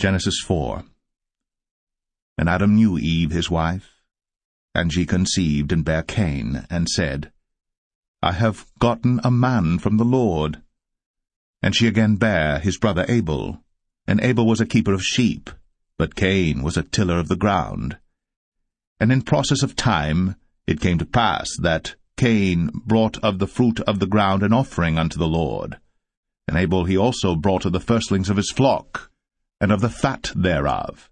Genesis 4. And Adam knew Eve his wife, and she conceived and bare Cain, and said, I have gotten a man from the Lord. And she again bare his brother Abel. And Abel was a keeper of sheep, but Cain was a tiller of the ground. And in process of time it came to pass that Cain brought of the fruit of the ground an offering unto the Lord. And Abel he also brought of the firstlings of his flock, and of the fat thereof.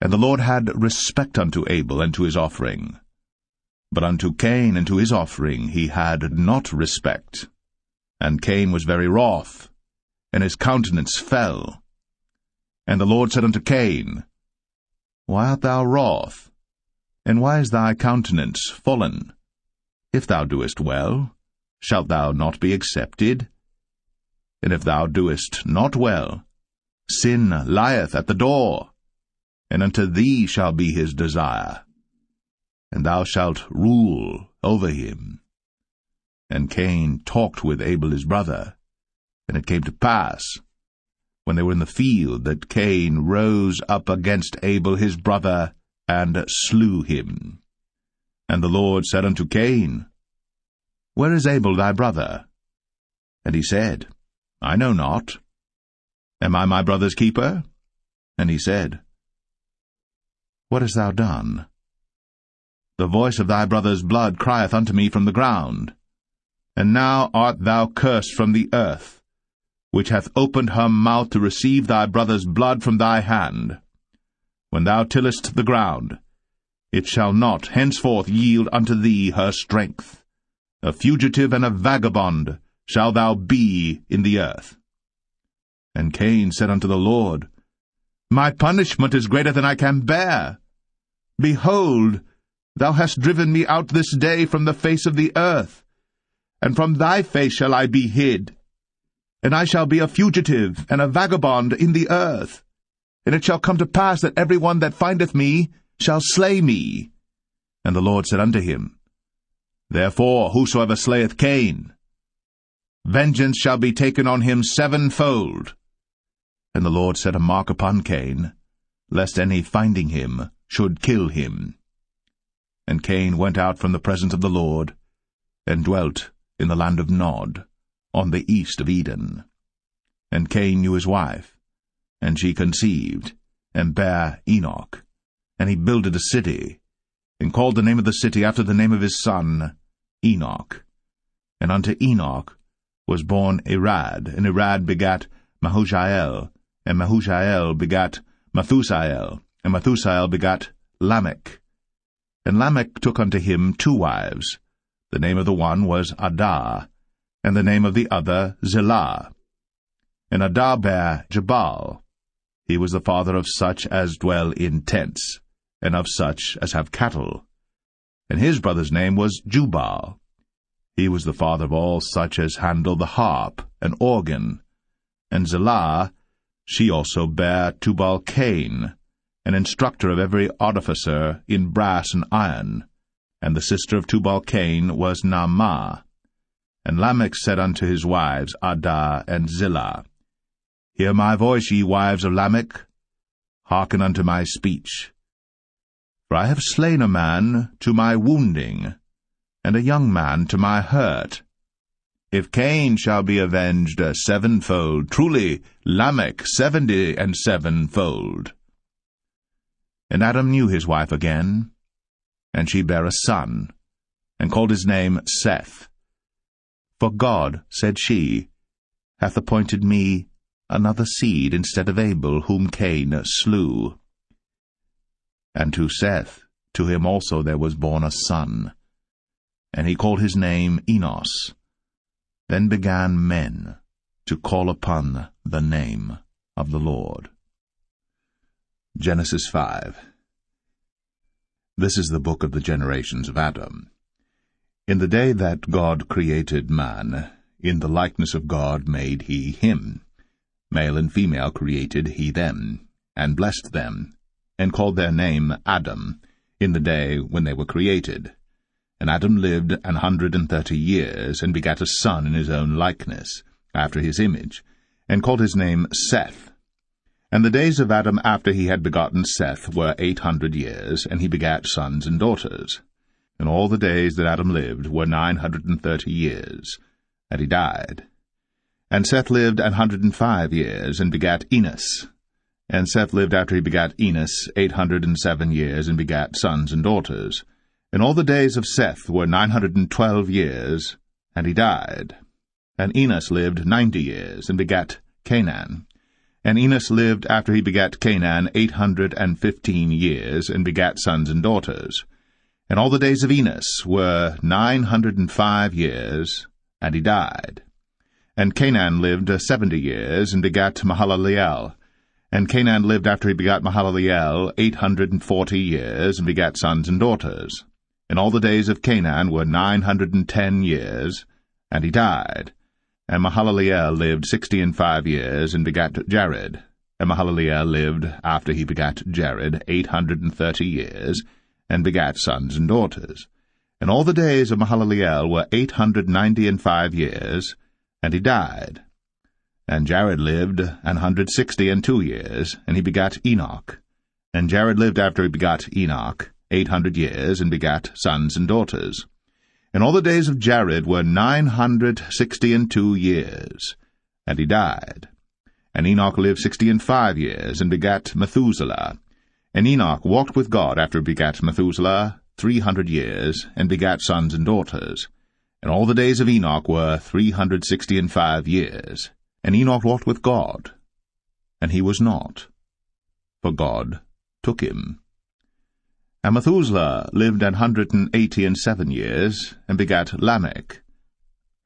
And the Lord had respect unto Abel and to his offering. But unto Cain and to his offering he had not respect. And Cain was very wroth, and his countenance fell. And the Lord said unto Cain, Why art thou wroth? And why is thy countenance fallen? If thou doest well, shalt thou not be accepted? And if thou doest not well, sin lieth at the door, and unto thee shall be his desire, and thou shalt rule over him. And Cain talked with Abel his brother. And it came to pass, when they were in the field, that Cain rose up against Abel his brother, and slew him. And the Lord said unto Cain, Where is Abel thy brother? And he said, I know not. Am I my brother's keeper? And he said, What hast thou done? The voice of thy brother's blood crieth unto me from the ground. And now art thou cursed from the earth, which hath opened her mouth to receive thy brother's blood from thy hand. When thou tillest the ground, it shall not henceforth yield unto thee her strength. A fugitive and a vagabond shalt thou be in the earth. And Cain said unto the Lord, My punishment is greater than I can bear. Behold, thou hast driven me out this day from the face of the earth, and from thy face shall I be hid. And I shall be a fugitive and a vagabond in the earth. And it shall come to pass that every one that findeth me shall slay me. And the Lord said unto him, Therefore whosoever slayeth Cain, vengeance shall be taken on him sevenfold. And the Lord set a mark upon Cain, lest any finding him should kill him. And Cain went out from the presence of the Lord, and dwelt in the land of Nod, on the east of Eden. And Cain knew his wife, and she conceived, and bare Enoch. And he builded a city, and called the name of the city after the name of his son, Enoch. And unto Enoch was born Irad, and Irad begat Mahushael, and Mahushael begat Methusael, and Methusael begat Lamech. And Lamech took unto him 2 wives. The name of the one was Adah, and the name of the other Zillah. And Adah bare Jabal. He was the father of such as dwell in tents, and of such as have cattle. And his brother's name was Jubal. He was the father of all such as handle the harp and organ. And Zillah, she also bare Tubal-Cain, an instructor of every artificer in brass and iron. And the sister of Tubal-Cain was Naamah. And Lamech said unto his wives, Adah and Zillah, Hear my voice, ye wives of Lamech. Hearken unto my speech. For I have slain a man to my wounding, and a young man to my hurt. If Cain shall be avenged 7-fold, truly Lamech 77-fold. And Adam knew his wife again, and she bare a son, and called his name Seth. For God, said she, hath appointed me another seed instead of Abel, whom Cain slew. And to Seth, to him also there was born a son, and he called his name Enos. Then began men to call upon the name of the Lord. Genesis 5. This is the book of the generations of Adam. In the day that God created man, in the likeness of God made he him. Male and female created he them, and blessed them, and called their name Adam, in the day when they were created. And Adam lived 130 years, and begat a son in his own likeness, after his image, and called his name Seth. And the days of Adam after he had begotten Seth were 800 years, and he begat sons and daughters. And all the days that Adam lived were 930 years, and he died. And Seth lived 105 years, and begat Enos. And Seth lived after he begat Enos 807 years, and begat sons and daughters. And all the days of Seth were 912 years, and he died. And Enos lived 90 years, and begat Canaan. And Enos lived after he begat Canaan 815 years, and begat sons and daughters. And all the days of Enos were 905 years, and he died. And Canaan lived 70 years, and begat Mahalaleel. And Canaan lived after he begat Mahalaleel 840 years, and begat sons and daughters. And all the days of Canaan were 910 years, and he died. And Mahalaleel lived 65 years, and begat Jared. And Mahalaleel lived, after he begat Jared, 830 years, and begat sons and daughters. And all the days of Mahalaleel were 895 years, and he died. And Jared lived 162 years, and he begat Enoch. And Jared lived after he begat Enoch 800 years, and begat sons and daughters. And all the days of Jared were 962 years, and he died. And Enoch lived 65 years, and begat Methuselah. And Enoch walked with God after he begat Methuselah 300 years, and begat sons and daughters. And all the days of Enoch were 365 years. And Enoch walked with God, and he was not, for God took him. And Methuselah lived 187 years, and begat Lamech.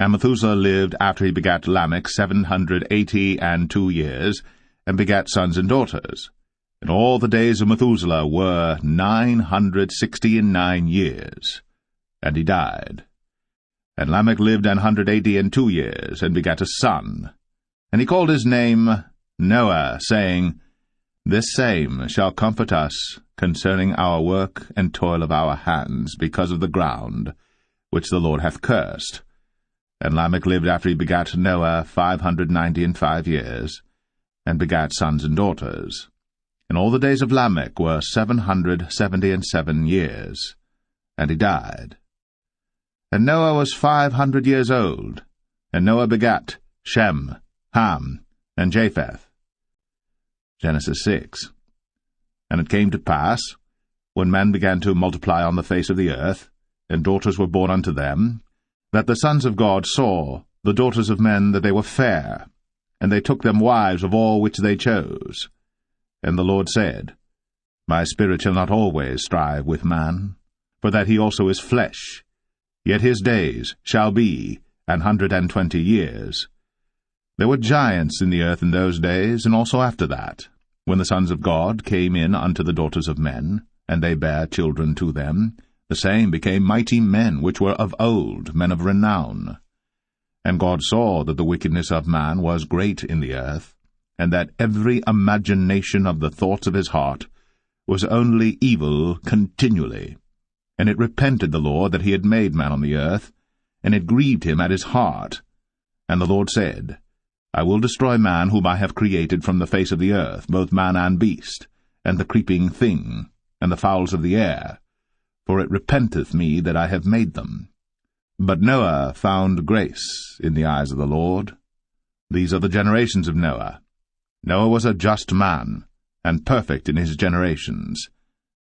And Methuselah lived after he begat Lamech 782 years, and begat sons and daughters. And all the days of Methuselah were 969 years, and he died. And Lamech lived 182 years, and begat a son. And he called his name Noah, saying, This same shall comfort us concerning our work and toil of our hands, because of the ground which the Lord hath cursed. And Lamech lived after he begat Noah 595 years, and begat sons and daughters. And all the days of Lamech were 777 years, and he died. And Noah was 500 years old, and Noah begat Shem, Ham, and Japheth. Genesis 6. And it came to pass, when men began to multiply on the face of the earth, and daughters were born unto them, that the sons of God saw the daughters of men that they were fair, and they took them wives of all which they chose. And the Lord said, My spirit shall not always strive with man, for that he also is flesh, yet his days shall be 120 years. There were giants in the earth in those days, and also after that, when the sons of God came in unto the daughters of men, and they bare children to them, the same became mighty men which were of old, men of renown. And God saw that the wickedness of man was great in the earth, and that every imagination of the thoughts of his heart was only evil continually. And it repented the Lord that he had made man on the earth, and it grieved him at his heart. And the Lord said, I will destroy man whom I have created from the face of the earth, both man and beast, and the creeping thing, and the fowls of the air, for it repenteth me that I have made them. But Noah found grace in the eyes of the Lord. These are the generations of Noah. Noah was a just man, and perfect in his generations.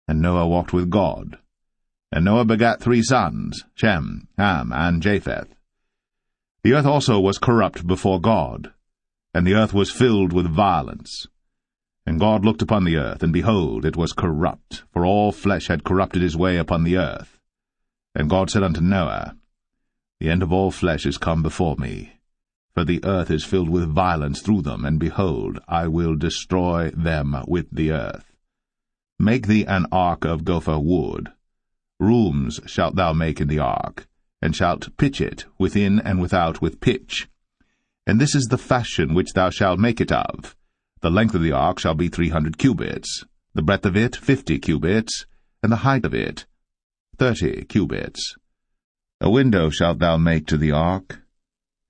And Noah walked with God. And Noah begat 3 sons, Shem, Ham, and Japheth. The earth also was corrupt before God, and the earth was filled with violence. And God looked upon the earth, and behold, it was corrupt, for all flesh had corrupted his way upon the earth. And God said unto Noah, The end of all flesh is come before me, for the earth is filled with violence through them, and behold, I will destroy them with the earth. Make thee an ark of gopher wood. Rooms shalt thou make in the ark, and shalt pitch it within and without with pitch. And this is the fashion which thou shalt make it of. The length of the ark shall be 300 cubits, the breadth of it 50 cubits, and the height of it 30 cubits. A window shalt thou make to the ark,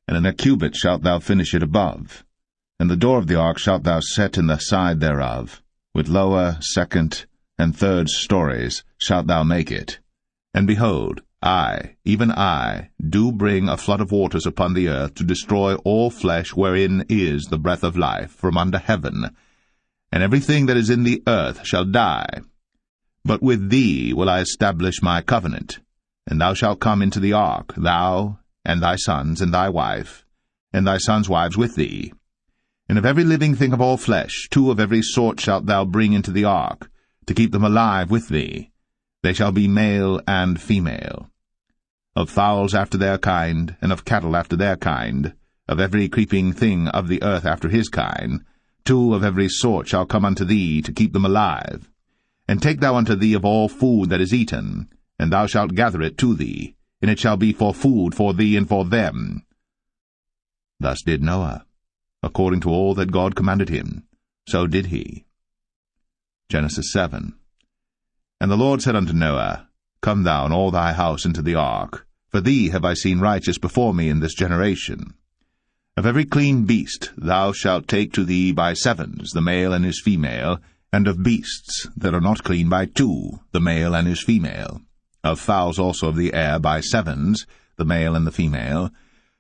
and in a cubit shalt thou finish it above. And the door of the ark shalt thou set in the side thereof, with lower, second, and third stories shalt thou make it. And behold, I, even I, do bring a flood of waters upon the earth to destroy all flesh wherein is the breath of life from under heaven, and everything that is in the earth shall die. But with thee will I establish my covenant, and thou shalt come into the ark, thou, and thy sons, and thy wife, and thy sons' wives with thee. And of every living thing of all flesh, 2 of every sort shalt thou bring into the ark, to keep them alive with thee. They shall be male and female. Of fowls after their kind, and of cattle after their kind, of every creeping thing of the earth after his kind, 2 of every sort shall come unto thee, to keep them alive. And take thou unto thee of all food that is eaten, and thou shalt gather it to thee, and it shall be for food for thee and for them. Thus did Noah. According to all that God commanded him, so did he. Genesis 7. And the Lord said unto Noah, Come thou and all thy house into the ark, for thee have I seen righteous before me in this generation. Of every clean beast thou shalt take to thee by 7s, the male and his female, and of beasts that are not clean by 2, the male and his female. Of fowls also of the air by 7s, the male and the female,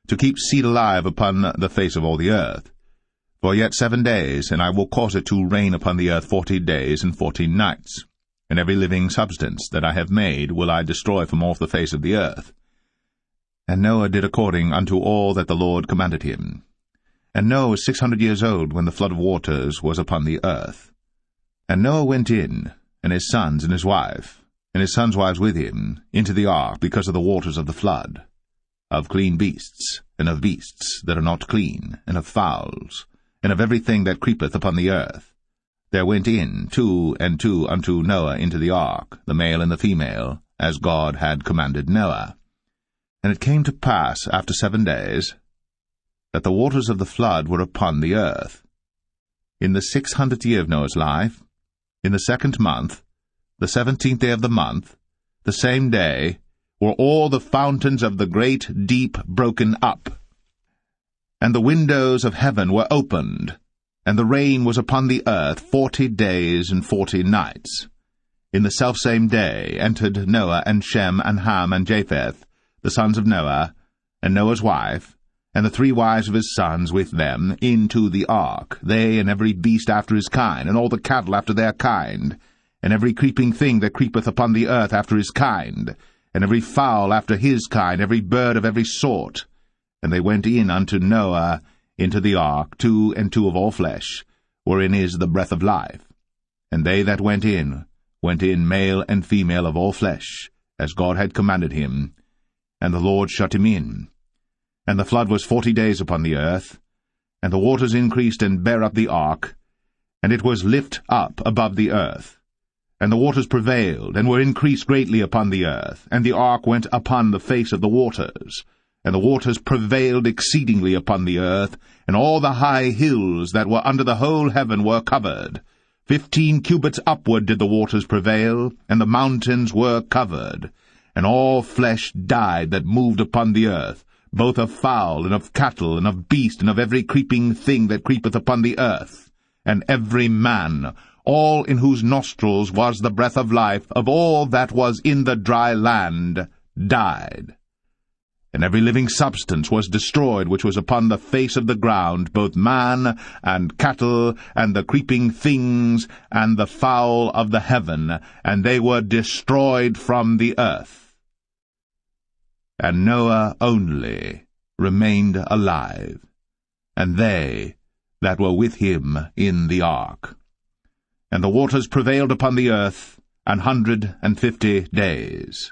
to keep seed alive upon the face of all the earth. For yet 7 days, and I will cause it to rain upon the earth 40 days and 14 nights. And every living substance that I have made will I destroy from off the face of the earth. And Noah did according unto all that the Lord commanded him. And Noah was 600 years old when the flood of waters was upon the earth. And Noah went in, and his sons and his wife, and his sons' wives with him, into the ark because of the waters of the flood, of clean beasts, and of beasts that are not clean, and of fowls, and of everything that creepeth upon the earth. There went in 2 and 2 unto Noah into the ark, the male and the female, as God had commanded Noah. And it came to pass after 7 days, that the waters of the flood were upon the earth. In the 600th year of Noah's life, in the 2nd month, the 17th day of the month, the same day, were all the fountains of the great deep broken up. And the windows of heaven were opened, and the rain was upon the earth 40 days and 40 nights. In the selfsame day entered Noah and Shem and Ham and Japheth, the sons of Noah, and Noah's wife, and the 3 wives of his sons with them, into the ark, they and every beast after his kind, and all the cattle after their kind, and every creeping thing that creepeth upon the earth after his kind, and every fowl after his kind, every bird of every sort. And they went in unto Noah into the ark, 2 and 2 of all flesh, wherein is the breath of life. And they that went in male and female of all flesh, as God had commanded him. And the Lord shut him in. And the flood was 40 days upon the earth, and the waters increased and bare up the ark, and it was lift up above the earth. And the waters prevailed, and were increased greatly upon the earth, and the ark went upon the face of the waters. And the waters prevailed exceedingly upon the earth, and all the high hills that were under the whole heaven were covered. 15 cubits upward did the waters prevail, and the mountains were covered. And all flesh died that moved upon the earth, both of fowl, and of cattle, and of beast, and of every creeping thing that creepeth upon the earth. And every man, all in whose nostrils was the breath of life, of all that was in the dry land, died. And every living substance was destroyed which was upon the face of the ground, both man, and cattle, and the creeping things, and the fowl of the heaven, and they were destroyed from the earth. And Noah only remained alive, and they that were with him in the ark. And the waters prevailed upon the earth 150 days.